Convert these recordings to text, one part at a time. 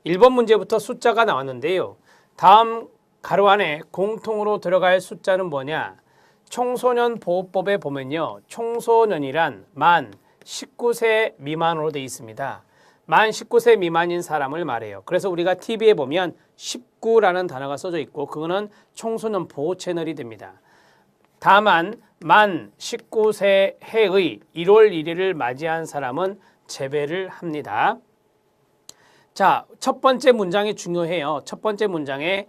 1번 문제부터 숫자가 나왔는데요. 다음 가로 안에 공통으로 들어갈 숫자는 뭐냐? 청소년 보호법에 보면요. 청소년이란 만 19세 미만으로 되어 있습니다. 만 19세 미만인 사람을 말해요. 그래서 우리가 TV에 보면 19라는 단어가 써져 있고 그거는 청소년 보호 채널이 됩니다. 다만 만 19세 해의 1월 1일을 맞이한 사람은 제외를 합니다. 자, 첫 번째 문장이 중요해요. 첫 번째 문장에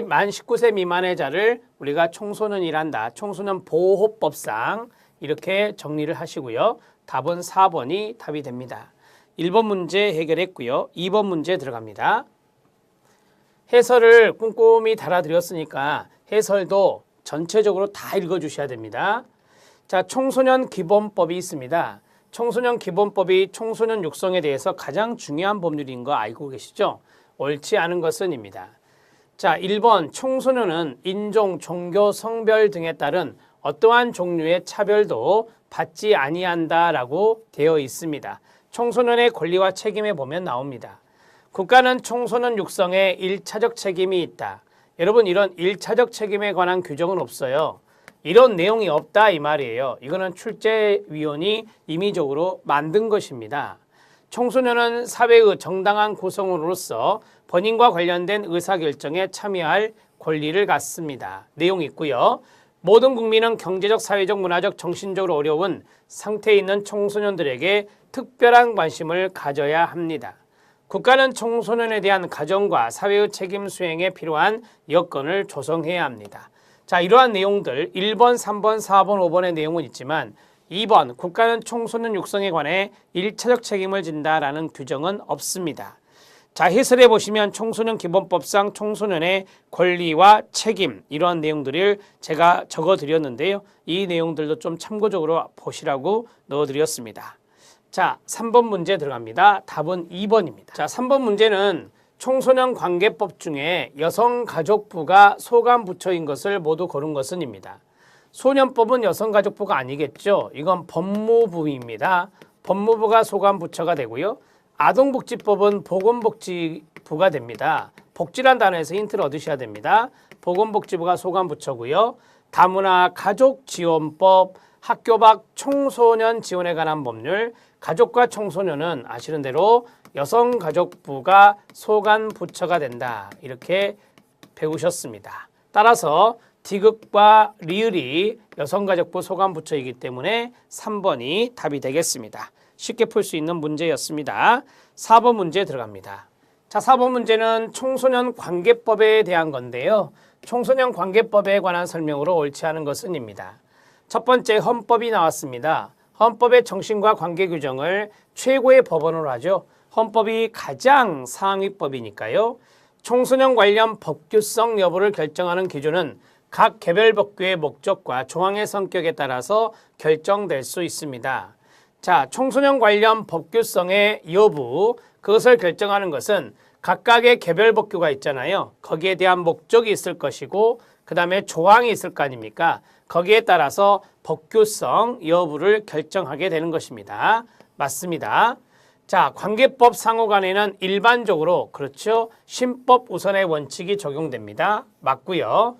만 19세 미만의 자를 우리가 청소년이란다. 청소년 보호법상 이렇게 정리를 하시고요. 답은 4번이 답이 됩니다. 1번 문제 해결했고요. 2번 문제 들어갑니다. 해설을 꼼꼼히 달아드렸으니까 해설도 전체적으로 다 읽어주셔야 됩니다. 자, 청소년 기본법이 있습니다. 청소년 기본법이 청소년 육성에 대해서 가장 중요한 법률인 거 알고 계시죠? 옳지 않은 것은입니다. 자, 1번 청소년은 인종, 종교, 성별 등에 따른 어떠한 종류의 차별도 받지 아니한다라고 되어 있습니다. 청소년의 권리와 책임에 보면 나옵니다. 국가는 청소년 육성에 1차적 책임이 있다. 여러분 이런 1차적 책임에 관한 규정은 없어요. 이런 내용이 없다 이 말이에요. 이거는 출제위원이 임의적으로 만든 것입니다. 청소년은 사회의 정당한 구성원으로서 본인과 관련된 의사결정에 참여할 권리를 갖습니다. 내용이 있고요. 모든 국민은 경제적, 사회적, 문화적, 정신적으로 어려운 상태에 있는 청소년들에게 특별한 관심을 가져야 합니다. 국가는 청소년에 대한 가정과 사회의 책임 수행에 필요한 여건을 조성해야 합니다. 자, 이러한 내용들 1번, 3번, 4번, 5번의 내용은 있지만 2번 국가는 청소년 육성에 관해 1차적 책임을 진다라는 규정은 없습니다. 자, 해설해 보시면 청소년 기본법상 청소년의 권리와 책임 이러한 내용들을 제가 적어 드렸는데요. 이 내용들도 좀 참고적으로 보시라고 넣어 드렸습니다. 자, 3번 문제 들어갑니다. 답은 2번입니다. 자, 3번 문제는 청소년 관계법 중에 여성가족부가 소관부처인 것을 모두 고른 것은입니다. 소년법은 여성가족부가 아니겠죠. 이건 법무부입니다. 법무부가 소관부처가 되고요. 아동복지법은 보건복지부가 됩니다. 복지란 단어에서 힌트를 얻으셔야 됩니다. 보건복지부가 소관부처고요. 다문화 가족지원법, 학교 밖 청소년 지원에 관한 법률, 가족과 청소년은 아시는 대로 여성가족부가 소관부처가 된다. 이렇게 배우셨습니다. 따라서 디귿과 리을이 여성가족부 소관부처이기 때문에 3번이 답이 되겠습니다. 쉽게 풀 수 있는 문제였습니다. 4번 문제 들어갑니다. 자, 4번 문제는 청소년 관계법에 대한 건데요. 청소년 관계법에 관한 설명으로 옳지 않은 것은입니다. 첫 번째 헌법이 나왔습니다. 헌법의 정신과 관계 규정을 최고의 법원으로 하죠. 헌법이 가장 상위법이니까요. 청소년 관련 법규성 여부를 결정하는 기준은 각 개별 법규의 목적과 조항의 성격에 따라서 결정될 수 있습니다. 자, 청소년 관련 법규성의 여부, 그것을 결정하는 것은 각각의 개별 법규가 있잖아요. 거기에 대한 목적이 있을 것이고 그 다음에 조항이 있을 거 아닙니까? 거기에 따라서 법규성 여부를 결정하게 되는 것입니다. 맞습니다. 자, 관계법 상호간에는 일반적으로 그렇죠. 신법 우선의 원칙이 적용됩니다. 맞고요.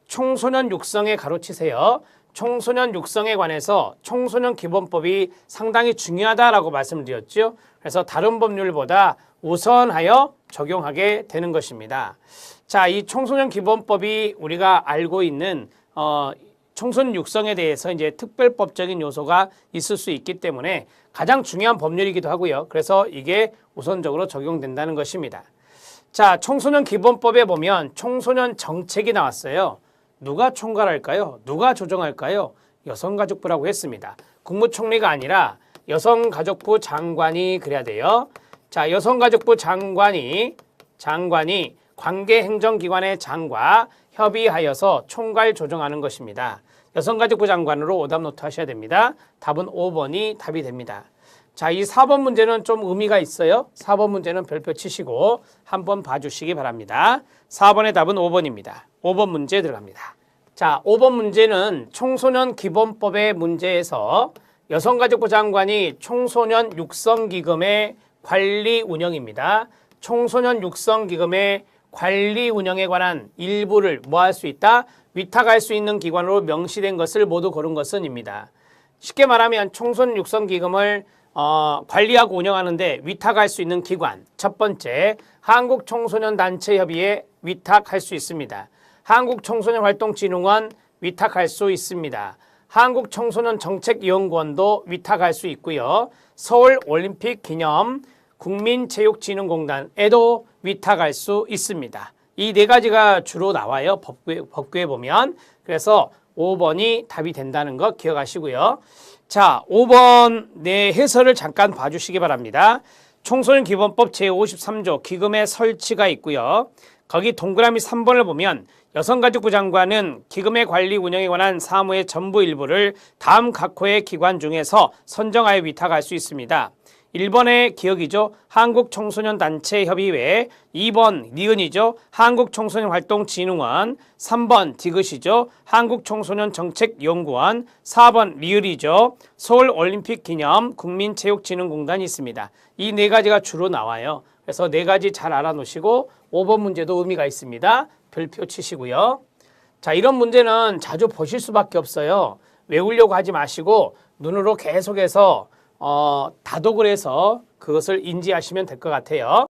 청소년 육성에 가로치세요. 청소년 육성에 관해서 청소년 기본법이 상당히 중요하다라고 말씀드렸죠. 그래서 다른 법률보다 우선하여 적용하게 되는 것입니다. 자, 이 청소년 기본법이 우리가 알고 있는 청소년 육성에 대해서 이제 특별법적인 요소가 있을 수 있기 때문에 가장 중요한 법률이기도 하고요. 그래서 이게 우선적으로 적용된다는 것입니다. 자, 청소년 기본법에 보면 청소년 정책이 나왔어요. 누가 총괄할까요? 누가 조정할까요? 여성가족부라고 했습니다. 국무총리가 아니라 여성가족부 장관이 그래야 돼요. 자, 여성가족부 장관이 관계행정기관의 장과 협의하여서 총괄 조정하는 것입니다. 여성가족부 장관으로 오답노트 하셔야 됩니다. 답은 5번이 답이 됩니다. 자, 이 4번 문제는 좀 의미가 있어요. 4번 문제는 별표 치시고 한번 봐주시기 바랍니다. 4번의 답은 5번입니다. 5번 문제 들어갑니다. 자, 5번 문제는 청소년 기본법의 문제에서 여성가족부 장관이 청소년 육성기금의 관리 운영입니다. 청소년 육성기금의 관리 운영에 관한 일부를 뭐 할 수 있다? 위탁할 수 있는 기관으로 명시된 것을 모두 고른 것은입니다. 쉽게 말하면 청소년 육성기금을 관리하고 운영하는데 위탁할 수 있는 기관. 첫 번째, 한국청소년단체협의회 위탁할 수 있습니다. 한국청소년활동진흥원 위탁할 수 있습니다. 한국청소년정책연구원도 위탁할 수 있고요. 서울올림픽기념 국민체육진흥공단에도 위탁할 수 있습니다. 이 네 가지가 주로 나와요. 법규에 보면. 그래서 5번이 답이 된다는 거 기억하시고요. 자, 5번 내 해설을 잠깐 봐주시기 바랍니다. 청소년기본법 제53조 기금의 설치가 있고요. 거기 동그라미 3번을 보면 여성가족부 장관은 기금의 관리 운영에 관한 사무의 전부 일부를 다음 각호의 기관 중에서 선정하여 위탁할 수 있습니다. 1번의 기억이죠. 한국청소년단체협의회, 2번 니은이죠. 한국청소년활동진흥원, 3번 디귿이죠. 한국청소년정책연구원, 4번 리을이죠. 서울올림픽기념 국민체육진흥공단이 있습니다. 이 네 가지가 주로 나와요. 그래서 네 가지 잘 알아놓으시고 5번 문제도 의미가 있습니다. 별표 치시고요. 자, 이런 문제는 자주 보실 수밖에 없어요. 외우려고 하지 마시고 눈으로 계속해서 다독을 해서 그것을 인지하시면 될 것 같아요.